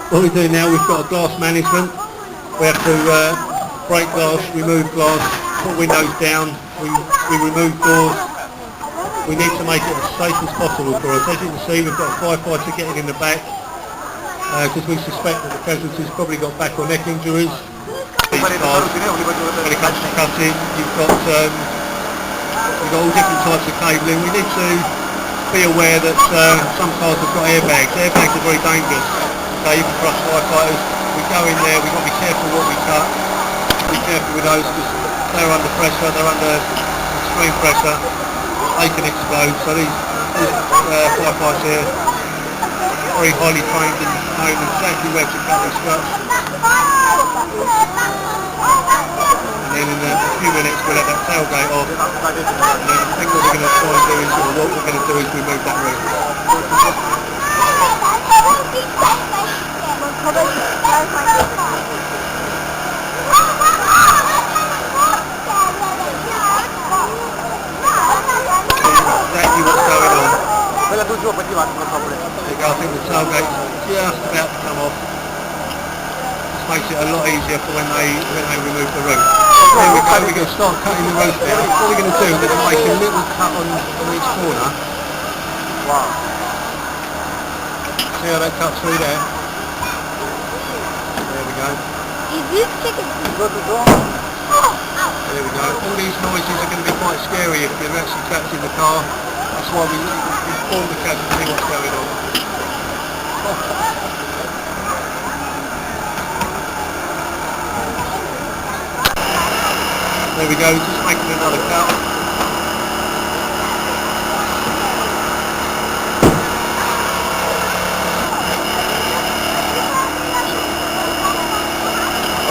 What we do now, we've got a glass management. We have to break glass, remove glass, put windows down, we remove doors. We need to make it as safe as possible for us. As you can see, we've got a firefighter getting in the back because we suspect that the casualty's probably got back or neck injuries. These cars, when it comes to cutting, you've got all different types of cabling. We need to be aware that some cars have got airbags. Airbags are very dangerous. So even for us firefighters, we go in there, we've got to be careful what we cut. Be careful with those because they're under pressure, they're under extreme pressure. They can explode. So these firefighters here are very highly trained and know exactly where to cut these struts. And then in a few minutes we'll let that tailgate off. And then I think what we're going to try and do is, or what we're going to do is remove that roof. Exactly what's going on. There you go, I think the tailgate's just about to come off. This makes it a lot easier for when they remove the roof. There we go, we're going to start cutting the roof now. What we're going to do, we're going to make a little cut on each corner. Wow. See how that cuts through there? There we go. Is this chicken? There we go. All these noises are going to be quite scary if you're actually trapped in the car. That's why we inform the casualty what's going on. There we go, just making another cut.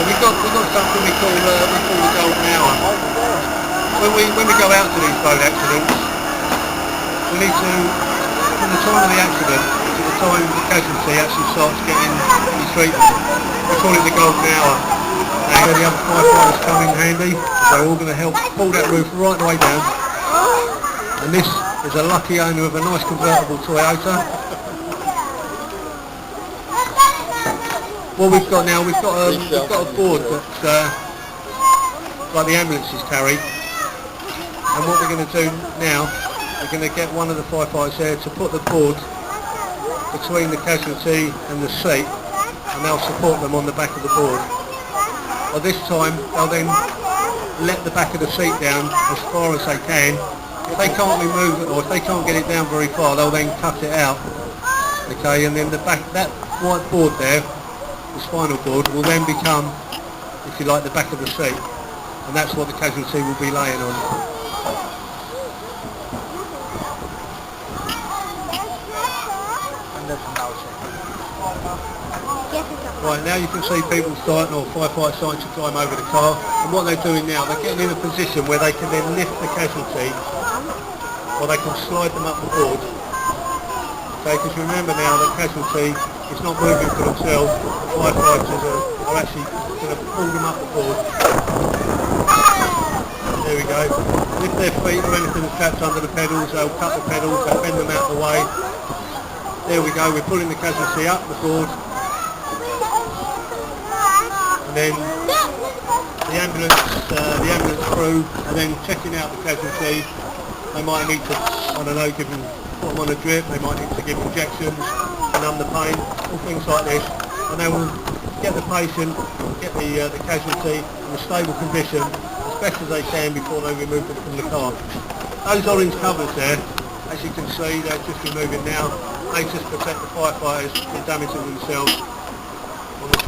We've got something we call the golden hour. When we go out to these road accidents, we need to, from the time of the accident to the time the casualty actually starts getting the treatment, we call it the golden hour. Now the other firefighters come in handy, they're all going to help pull that roof right the way down. And this is a lucky owner of a nice convertible Toyota. What we've got now, we've got a board that's like the ambulances carry, and what we're going to do now, we're going to get one of the firefighters there to put the board between the casualty and the seat, and they'll support them on the back of the board. By this time, they'll then let the back of the seat down as far as they can. If they can't remove it, or if they can't get it down very far, they'll then cut it out. Okay, and then the back, that white board there, the spinal board, will then become, if you like, the back of the seat, and that's what the casualty will be laying on. Right, now you can see people starting, or firefighters starting to climb over the car, and what they're doing now, they're getting in a position where they can then lift the casualty, or they can slide them up the board. Okay, because remember now that casualty is not moving for themselves, the firefighters are actually going to pull them up the board. There we go. If their feet or anything is trapped under the pedals, they'll cut the pedals, they'll bend them out of the way. There we go, we're pulling the casualty up the board. And then the ambulance crew are then checking out the casualty. They might need to, I don't know, put them on a drip, they might need to give injections, numb the pain, all things like this, and they will get the patient, get the casualty in a stable condition as best as they can before they remove them from the car. Those orange covers there, as you can see, they're just removing now. They just protect the firefighters from damaging themselves.